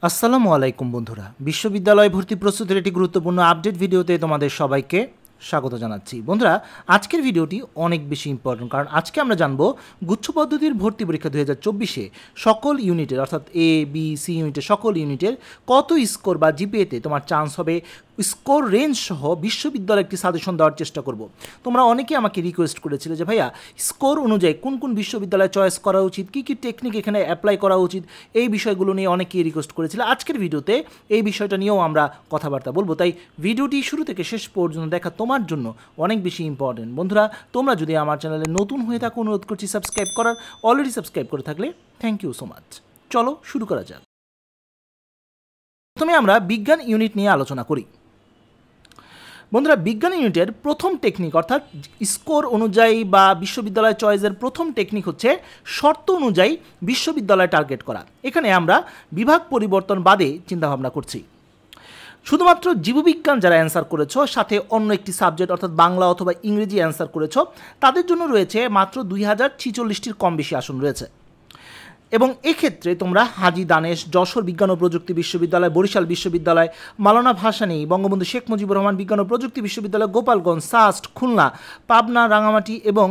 আসসালামু আলাইকুম বন্ধুরা, বিশ্ববিদ্যালয় ভর্তি প্রস্তুতির একটি গুরুত্বপূর্ণ আপডেট ভিডিওতে তোমাদের সবাইকে স্বাগত জানাচ্ছি। বন্ধুরা, আজকের ভিডিওটি অনেক বেশি ইম্পর্টেন্ট, কারণ আজকে আমরা জানবো গুচ্ছ পদ্ধতির ভর্তি পরীক্ষা 2024-এ সকল ইউনিটের অর্থাৎ এ বি সি ইউনিটের সকল ইউনিটের কত স্কোর বা জিপিএতে তোমার চান্স হবে, স্কোর রেঞ্জ সহ বিশ্ববিদ্যালয় একটি সাজেশন দেওয়ার চেষ্টা করব। তোমরা অনেকে আমাকে রিকোয়েস্ট করেছিলে যে ভাইয়া স্কোর অনুযায়ী কোন কোন বিশ্ববিদ্যালয় চয়েস করা উচিত, কী কী টেকনিক এখানে অ্যাপ্লাই করা উচিত, এই বিষয়গুলো নিয়ে অনেকেই রিকোয়েস্ট করেছিল। আজকের ভিডিওতে এই বিষয়টা নিয়েও আমরা কথাবার্তা বলবো, তাই ভিডিওটি শুরু থেকে শেষ পর্যন্ত দেখা তোমার জন্য অনেক বেশি ইম্পর্টেন্ট। বন্ধুরা, তোমরা যদি আমার চ্যানেলে নতুন হয়ে থাকো অনুরোধ করছি সাবস্ক্রাইব করার, অলরেডি সাবস্ক্রাইব করে থাকলে থ্যাংক ইউ সো মাচ। চলো শুরু করা যাক। প্রথমে আমরা বিজ্ঞান ইউনিট নিয়ে আলোচনা করি। বন্ধুরা, বিজ্ঞান ইউনিটের প্রথম টেকনিক অর্থাৎ স্কোর অনুযায়ী বা বিশ্ববিদ্যালয় চয়েসের প্রথম টেকনিক হচ্ছে শর্ত অনুযায়ী বিশ্ববিদ্যালয় টার্গেট করা। এখানে আমরা বিভাগ পরিবর্তন বাদে চিন্তাভাবনা করছি। শুধুমাত্র জীববিজ্ঞান যারা অ্যান্সার করেছো, সাথে অন্য একটি সাবজেক্ট অর্থাৎ বাংলা অথবা ইংরেজি অ্যান্সার করেছো, তাদের জন্য রয়েছে মাত্র 2046টির কম বেশি আসন রয়েছে। এবং এক্ষেত্রে তোমরা হাজী দানেশ, যশোর বিজ্ঞান ও প্রযুক্তি বিশ্ববিদ্যালয়, বরিশাল বিশ্ববিদ্যালয়, মাওলানা ভাসানী, বঙ্গবন্ধু শেখ মুজিবুর রহমান বিজ্ঞান ও প্রযুক্তি বিশ্ববিদ্যালয়, গোপালগঞ্জ, সাস্ট, খুলনা, পাবনা, রাঙামাটি এবং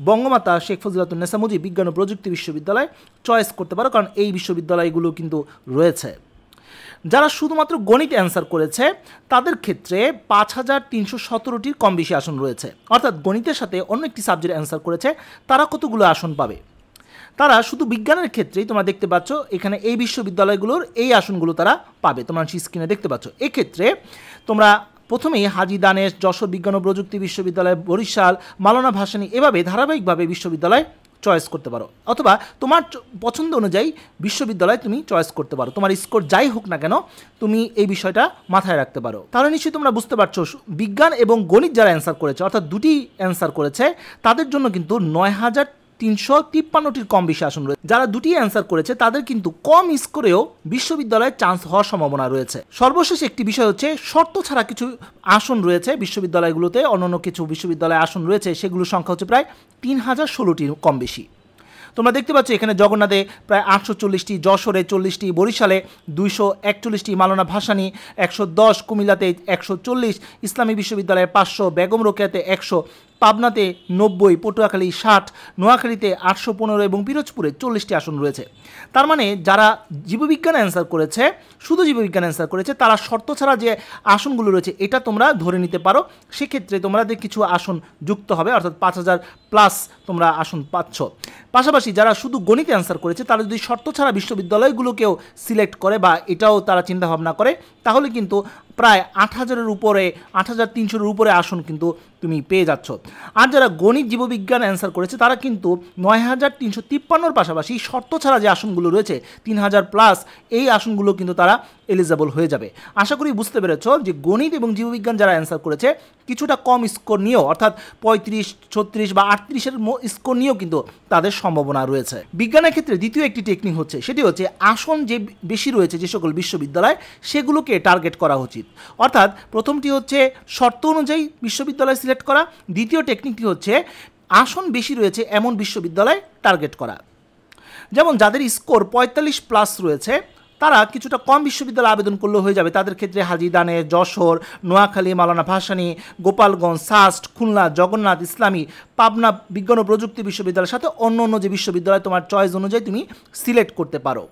বঙ্গমাতা শেখ ফজিলাতুন্নেসা মুজিব বিজ্ঞান ও প্রযুক্তি বিশ্ববিদ্যালয় চয়েস করতে পারো, কারণ এই বিশ্ববিদ্যালয়গুলো কিন্তু রয়েছে। যারা শুধুমাত্র গণিত অ্যান্সার করেছে তাদের ক্ষেত্রে 5317টির কম বেশি আসন রয়েছে। অর্থাৎ গণিতের সাথে অন্য একটি সাবজেক্ট অ্যান্সার করেছে, তারা কতগুলো আসন পাবে? তারা শুধু বিজ্ঞানের ক্ষেত্রেই তোমরা দেখতে পাচ্ছ এখানে এই বিশ্ববিদ্যালয়গুলোর এই আসনগুলো তারা পাবে, তোমরা স্ক্রিনে দেখতে পাচ্ছ। এক্ষেত্রে তোমরা প্রথমেই হাজী দানেশ, যশোর বিজ্ঞান ও প্রযুক্তি বিশ্ববিদ্যালয়, বরিশাল, মাওলানা ভাসানী এভাবে ধারাবাহিকভাবে বিশ্ববিদ্যালয় চয়েস করতে পারো, অথবা তোমার পছন্দ অনুযায়ী বিশ্ববিদ্যালয় তুমি চয়েস করতে পারো। তোমার স্কোর যাই হোক না কেন, তুমি এই বিষয়টা মাথায় রাখতে পারো। তাহলে নিশ্চয়ই তোমরা বুঝতে পারছো বিজ্ঞান এবং গণিত যারা অ্যান্সার করেছে অর্থাৎ দুটি অ্যান্সার করেছে তাদের জন্য কিন্তু 9353টির কম বেশি আসন রয়েছে। যারা দুটি অ্যান্সার করেছে তাদের কিন্তু কম স্কোরেও বিশ্ববিদ্যালয়ে চান্স হওয়ার সম্ভাবনা রয়েছে। সর্বশেষ একটি বিষয় হচ্ছে শর্ত ছাড়া কিছু আসন রয়েছে বিশ্ববিদ্যালয়গুলোতে, অন্যান্য কিছু বিশ্ববিদ্যালয়ে আসন রয়েছে, সেগুলোর সংখ্যা হচ্ছে প্রায় 3016টির কম বেশি। তোমরা দেখতে পাচ্ছ এখানে জগন্নাথে প্রায় 840টি, যশোরে 40টি, বরিশালে 241টি, মাওলানা ভাসানী 110, কুমিল্লাতে 140, ইসলামী বিশ্ববিদ্যালয়ে 500, বেগম রোকেয়াতে 100, পাবনাতে 90, পটুয়াখালী 60, নোয়াখালীতে 815 এবং পিরোজপুরে 40টি আসন রয়েছে। তার মানে যারা জীববিজ্ঞান অ্যান্সার করেছে, শুধু জীববিজ্ঞান অ্যান্সার করেছে, তারা শর্ত ছাড়া যে আসনগুলো রয়েছে এটা তোমরা ধরে নিতে পারো। সেক্ষেত্রে তোমাদের কিছু আসন যুক্ত হবে, অর্থাৎ 5000+ তোমরা আসন পাচ্ছ। পাশাপাশি যারা শুধু গণিতে অ্যান্সার করেছে তারা যদি শর্ত ছাড়া বিশ্ববিদ্যালয়গুলোকেও সিলেক্ট করে বা এটাও তারা চিন্তাভাবনা করে, তাহলে কিন্তু প্রায় 8000-এর উপরে, 8300-এর উপরে আসন কিন্তু তুমি পেয়ে যাচ্ছ। আর যারা গণিত জীববিজ্ঞান অ্যান্সার করেছে তারা কিন্তু 9353-র পাশাপাশি শর্ত ছাড়া যে আসনগুলো রয়েছে 3000+, এই আসনগুলো কিন্তু তারা এলিজেবল হয়ে যাবে। আশা করি বুঝতে পেরেছ যে গণিত এবং জীববিজ্ঞান যারা অ্যান্সার করেছে কিছুটা কম স্কোর নিয়েও, অর্থাৎ 35, 36 বা 38-এর স্কোর নিয়েও কিন্তু তাদের সম্ভাবনা রয়েছে। বিজ্ঞানের ক্ষেত্রে দ্বিতীয় একটি টেকনিক হচ্ছে, সেটি হচ্ছে আসন যে বেশি রয়েছে যে সকল বিশ্ববিদ্যালয় সেগুলোকে টার্গেট করা উচিত। অর্থাৎ প্রথমটি হচ্ছে শর্ত অনুযায়ী বিশ্ববিদ্যালয় সিলেক্ট করা, দ্বিতীয় টেকনিকটি হচ্ছে আসন বেশি রয়েছে এমন বিশ্ববিদ্যালয় টার্গেট করা। যেমন যাদের স্কোর 45+ রয়েছে তারা কিছুটা কম বিশ্ববিদ্যালয়ে আবেদন করলেও হয়ে যাবে। তাদের ক্ষেত্রে হাজী দানেশ, যশোর, নোয়াখালী, মাওলানা ভাসানী, গোপালগঞ্জ, সাস্ট, খুলনা, জগন্নাথ, ইসলামী, পাবনা বিজ্ঞান ও প্রযুক্তি বিশ্ববিদ্যালয়ের সাথে অন্য অন্য যে বিশ্ববিদ্যালয় তোমার চয়েস অনুযায়ী তুমি সিলেক্ট করতে পারো।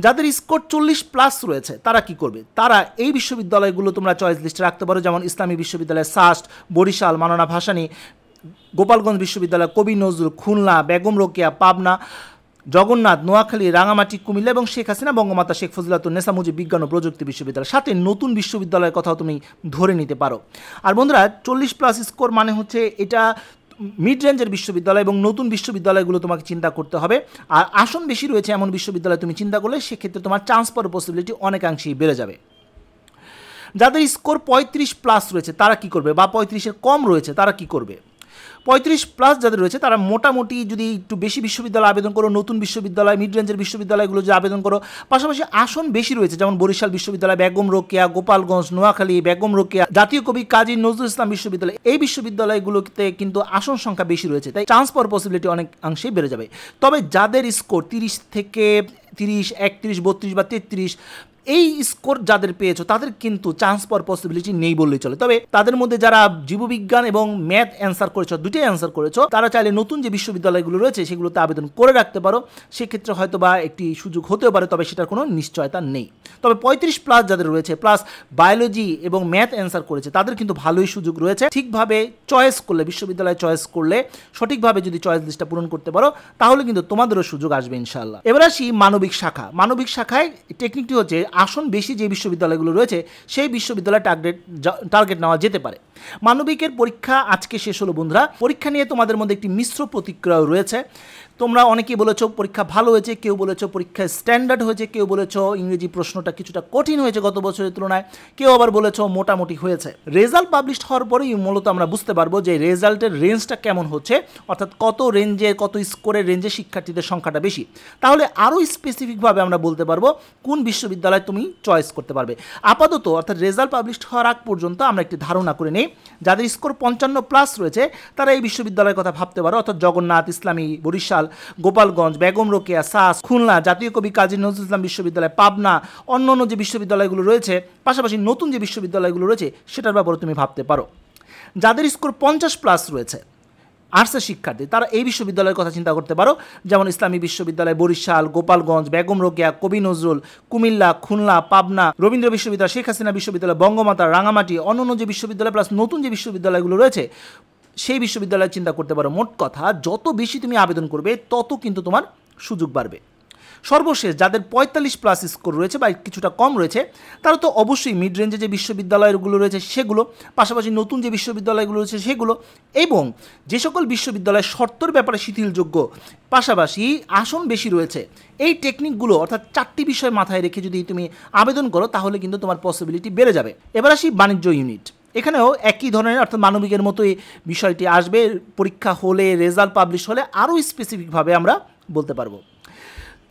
যাদের স্কোর 40+ রয়েছে তারা কি করবে? তারা এই বিশ্ববিদ্যালয়গুলো তোমরা চয়েস লিস্টে রাখতে পারো, যেমন ইসলামী বিশ্ববিদ্যালয়, সাস্ট, বরিশাল, মাওলানা ভাসানী, গোপালগঞ্জ বিশ্ববিদ্যালয়, কবি নজরুল, খুলনা, বেগম রোকেয়া, পাবনা, জগন্নাথ, নোয়াখালী, রাঙামাটি, কুমিল্লা এবং শেখ হাসিনা বঙ্গমাতা শেখ ফজিলাতুন্নেসা মুজিব বিজ্ঞান ও প্রযুক্তি বিশ্ববিদ্যালয়, সাথে নতুন বিশ্ববিদ্যালয়ের কথাও তুমি ধরে নিতে পারো। আর বন্ধুরা, 40+ স্কোর মানে হচ্ছে এটা মিড রেঞ্জের বিশ্ববিদ্যালয় এবং নতুন বিশ্ববিদ্যালয়গুলো তোমাকে চিন্তা করতে হবে। আর আসন বেশি রয়েছে এমন বিশ্ববিদ্যালয় তুমি চিন্তা করলে সেক্ষেত্রে তোমার চান্স পাওয়ার পসিবিলিটি অনেকাংশেই বেড়ে যাবে। যাদের স্কোর 35+ রয়েছে তারা কি করবে, বা 35-এর কম রয়েছে তারা কি করবে? 35+ যাদের রয়েছে তারা মোটামুটি যদি একটু বেশি বিশ্ববিদ্যালয়ে আবেদন করো, নতুন বিশ্ববিদ্যালয়, মিড রেঞ্জের বিশ্ববিদ্যালয়গুলো যদি আবেদন করো, পাশাপাশি আসন বেশি রয়েছে, যেমন বরিশাল বিশ্ববিদ্যালয়, বেগম রোকেয়া, গোপালগঞ্জ, নোয়াখালী, বেগম রোকেয়া, জাতীয় কবি কাজী নজরুল ইসলাম বিশ্ববিদ্যালয়, এই বিশ্ববিদ্যালয়গুলোতে কিন্তু আসন সংখ্যা বেশি রয়েছে, তাই চান্স পাওয়ার পসিবিলিটি অনেকাংশেই বেড়ে যাবে। তবে যাদের স্কোর 30 থেকে 30, 31, 32 বা 33 এই স্কোর যাদের পেয়েছো তাদের কিন্তু চান্স পাওয়ার পসিবিলিটি নেই বললেই চলে। তবে তাদের মধ্যে যারা জীববিজ্ঞান এবং ম্যাথ অ্যান্সার করেছো, দুটোই অ্যান্সার করেছো, তারা চাইলে নতুন যে বিশ্ববিদ্যালয়গুলো রয়েছে সেগুলোতে আবেদন করে রাখতে পারো। সেক্ষেত্রে হয়তো বা একটি সুযোগ হতেও পারে, তবে সেটার কোনো নিশ্চয়তা নেই। তবে 35+ যাদের রয়েছে প্লাস বায়োলজি এবং ম্যাথ অ্যান্সার করেছে তাদের কিন্তু ভালোই সুযোগ রয়েছে। ঠিকভাবে চয়েস করলে, বিশ্ববিদ্যালয় চয়েস করলে, সঠিকভাবে যদি চয়েস লিস্টটা পূরণ করতে পারো তাহলে কিন্তু তোমাদেরও সুযোগ আসবে ইনশাআল্লাহ। এবার আসি মানবিক শাখা। মানবিক শাখায় টেকনিকটি হচ্ছে আসন বেশি যে বিশ্ববিদ্যালয়গুলো রয়েছে সেই বিশ্ববিদ্যালয়ে টার্গেট নেওয়া যেতে পারে। মানবিকের পরীক্ষা আজকে শেষ হলো বন্ধুরা। পরীক্ষা নিয়ে তোমাদের মধ্যে একটি মিশ্র প্রতিক্রিয়া রয়েছে। তোমরা অনেকেই বলেছো পরীক্ষা ভালো হয়েছে, কেউ বলেছো পরীক্ষা স্ট্যান্ডার্ড হয়েছে, কেউ বলেছো ইংরেজি প্রশ্নটা কিছুটা কঠিন হয়েছে গত বছরের তুলনায়, কেউ আবার বলেছো মোটামুটি হয়েছে। রেজাল্ট পাবলিশ হওয়ার পরেই মূলত আমরা বুঝতে পারবো যে রেজাল্টের রেঞ্জটা কেমন হচ্ছে, অর্থাৎ কত রেঞ্জে, কত স্কোরের রেঞ্জে শিক্ষার্থীদের সংখ্যাটা বেশি। তাহলে আরও স্পেসিফিকভাবে আমরা বলতে পারবো কোন বিশ্ববিদ্যালয় তুমি চয়েস করতে পারবে। আপাতত অর্থাৎ রেজাল্ট পাবলিশ হওয়ার আগ পর্যন্ত আমরা একটি ধারণা করে নিই, যাদের স্কোর 55+ রয়েছে তারা এই বিশ্ববিদ্যালয়ের কথা ভাবতে পারো, অর্থাৎ জগন্নাথ, ইসলামী, বরিশাল, গোপালগঞ্জ, বেগম রোকেয়া, সাস, খুলনা, জাতীয় কবি কাজী নজরুল ইসলাম বিশ্ববিদ্যালয়, পাবনা, অন্য যে বিশ্ববিদ্যালয়গুলো রয়েছে, পাশাপাশি নতুন যে বিশ্ববিদ্যালয়গুলো রয়েছে সেটার ব্যাপারে তুমি ভাবতে পারো। যাদের স্কোর 50+ রয়েছে, আর্টসের শিক্ষার্থী, তারা এই বিশ্ববিদ্যালয়ের কথা চিন্তা করতে পারো, যেমন ইসলামী বিশ্ববিদ্যালয়, বরিশাল, গোপালগঞ্জ, বেগম রোকেয়া, কবি নজরুল, কুমিল্লা, খুলনা, পাবনা, রবীন্দ্র বিশ্ববিদ্যালয়, শেখ হাসিনা বিশ্ববিদ্যালয়, বঙ্গমাতা, রাঙামাটি, অন্য যে বিশ্ববিদ্যালয় প্লাস নতুন যে বিশ্ববিদ্যালয়গুলো রয়েছে সেই বিশ্ববিদ্যালয় চিন্তা করতে পারো। মোট কথা যত বেশি তুমি আবেদন করবে তত কিন্তু তোমার সুযোগ বাড়বে। সর্বশেষ যাদের 45+ স্কোর রয়েছে বা কিছুটা কম রয়েছে তারা তো অবশ্যই মিড রেঞ্জে যে বিশ্ববিদ্যালয়গুলো রয়েছে সেগুলো, পাশাপাশি নতুন যে বিশ্ববিদ্যালয়গুলো রয়েছে সেগুলো, এবং যে সকল বিশ্ববিদ্যালয় শর্তের ব্যাপারে শিথিলযোগ্য, পাশাপাশি আসন বেশি রয়েছে, এই টেকনিকগুলো অর্থাৎ 4টি বিষয় মাথায় রেখে যদি তুমি আবেদন করো তাহলে কিন্তু তোমার পসিবিলিটি বেড়ে যাবে। এবার আসি বাণিজ্য ইউনিট। এখানেও একই ধরনের অর্থাৎ মানবিকের মতোই বিষয়টি আসবে। পরীক্ষা হলে, রেজাল্ট পাবলিশ হলে আরও স্পেসিফিকভাবে আমরা বলতে পারবো।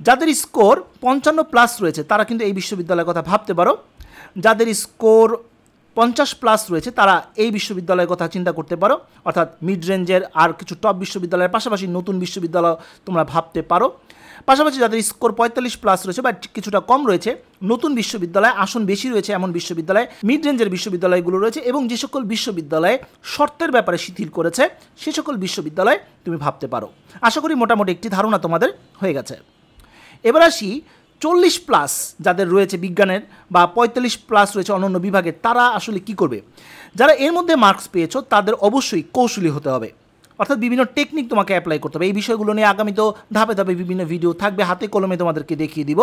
যাদের স্কোর 55+ রয়েছে তারা কিন্তু এই বিশ্ববিদ্যালয়ের কথা ভাবতে পারো। যাদের স্কোর 50+ রয়েছে তারা এই বিশ্ববিদ্যালয়ের কথা চিন্তা করতে পারো, অর্থাৎ মিড রেঞ্জের আর কিছু টপ বিশ্ববিদ্যালয়ের পাশাপাশি নতুন বিশ্ববিদ্যালয় তোমরা ভাবতে পারো। পাশাপাশি যাদের স্কোর 45+ রয়েছে বা কিছুটা কম রয়েছে, নতুন বিশ্ববিদ্যালয়, আসন বেশি রয়েছে এমন বিশ্ববিদ্যালয়, মিড রেঞ্জের বিশ্ববিদ্যালয়গুলো রয়েছে, এবং যে সকল বিশ্ববিদ্যালয়ে শর্তের ব্যাপারে শিথিল করেছে সে সকল বিশ্ববিদ্যালয় তুমি ভাবতে পারো। আশা করি মোটামুটি একটি ধারণা তোমাদের হয়ে গেছে। এবার আসি 40+ যাদের রয়েছে বিজ্ঞানের বা 45+ রয়েছে অন্যান্য বিভাগের, তারা আসলে কি করবে। যারা এর মধ্যে মার্কস পেয়েছো তাদের অবশ্যই কৌশলী হতে হবে, অর্থাৎ বিভিন্ন টেকনিক তোমাকে অ্যাপ্লাই করতে হবে। এই বিষয়গুলো নিয়ে আগামীতেও ধাপে ধাপে বিভিন্ন ভিডিও থাকবে, হাতে কলমে তোমাদেরকে দেখিয়ে দিব।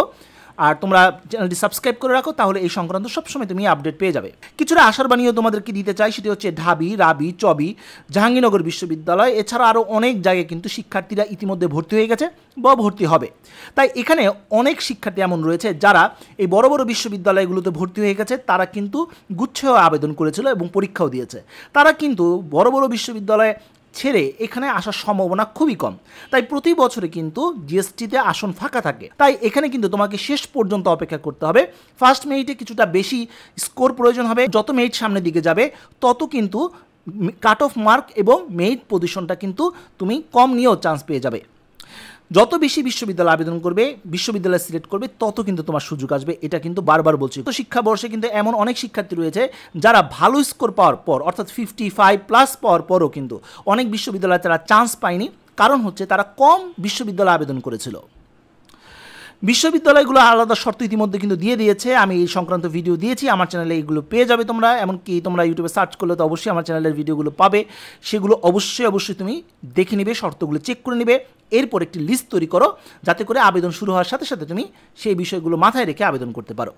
আর তোমরা চ্যানেলটি সাবস্ক্রাইব করে রাখো, তাহলে এই সংক্রান্ত সবসময় তুমি আপডেট পেয়ে যাবে। কিছুটা আশার বাণীও তোমাদেরকে দিতে চাই, সেটি হচ্ছে ঢাবি, রাবি, চবি, জাহাঙ্গীরনগর বিশ্ববিদ্যালয়, এছাড়া আরও অনেক জায়গায় কিন্তু শিক্ষার্থীরা ইতিমধ্যে ভর্তি হয়ে গেছে বা ভর্তি হবে। তাই এখানে অনেক শিক্ষার্থী এমন রয়েছে যারা এই বড় বড় বিশ্ববিদ্যালয়গুলোতে ভর্তি হয়ে গেছে, তারা কিন্তু গুচ্ছেও আবেদন করেছিল এবং পরীক্ষাও দিয়েছে। তারা কিন্তু বড় বড় বিশ্ববিদ্যালয়ে ছেড়ে এখানে আসার সম্ভাবনা খুবই কম। তাই প্রতি বছরে কিন্তু জিএসটিতে আসন ফাঁকা থাকে। তাই এখানে কিন্তু তোমাকে শেষ পর্যন্ত অপেক্ষা করতে হবে। ফার্স্ট মেরিটে কিছুটা বেশি স্কোর প্রয়োজন হবে, যত মেরিট সামনের দিকে যাবে তত কিন্তু কাট অফ মার্ক এবং মেরিট পজিশনটা কিন্তু তুমি কম নিয়েও চান্স পেয়ে যাবে। যত বেশি বিশ্ববিদ্যালয় আবেদন করবে, বিশ্ববিদ্যালয় সিলেক্ট করবে, তত কিন্তু তোমার সুযোগ আসবে, এটা কিন্তু বারবার বলছি। তো শিক্ষাবর্ষে কিন্তু এমন অনেক শিক্ষার্থী রয়েছে যারা ভালো স্কোর পাওয়ার পর, অর্থাৎ 55+ পাওয়ার পরও কিন্তু অনেক বিশ্ববিদ্যালয়ে তারা চান্স পায়নি। কারণ হচ্ছে তারা কম বিশ্ববিদ্যালয় আবেদন করেছিল। বিশ্ববিদ্যালয়গুলো আলাদা শর্ত ইতিমধ্যে কিন্তু দিয়ে দিয়েছে, আমি এই সংক্রান্ত ভিডিও দিয়েছি, আমার চ্যানেলে এইগুলো পেয়ে যাবে তোমরা। এমনকি তোমরা ইউটিউবে সার্চ করলে তো অবশ্যই আমার চ্যানেলের ভিডিওগুলো পাবে, সেগুলো অবশ্যই তুমি দেখে নিবে, শর্তগুলো চেক করে নিবে, এরপর একটি লিস্ট তৈরি করো যাতে করে আবেদন শুরু হওয়ার সাথে সাথে তুমি সেই বিষয়গুলো মাথায় রেখে আবেদন করতে পারো।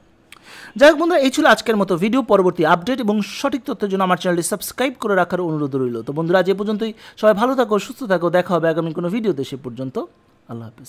যাই হোক বন্ধুরা, এই ছিল আজকের মতো ভিডিও। পরবর্তী আপডেট এবং সঠিক তথ্যের জন্য আমার চ্যানেলটি সাবস্ক্রাইব করে রাখার অনুরোধ রইল। তো বন্ধুরা, আজ এ পর্যন্তই। সবাই ভালো থাকো, সুস্থ থাকো, দেখা হবে আগামী কোনো ভিডিওতে। সে পর্যন্ত আল্লাহ হাফেজ।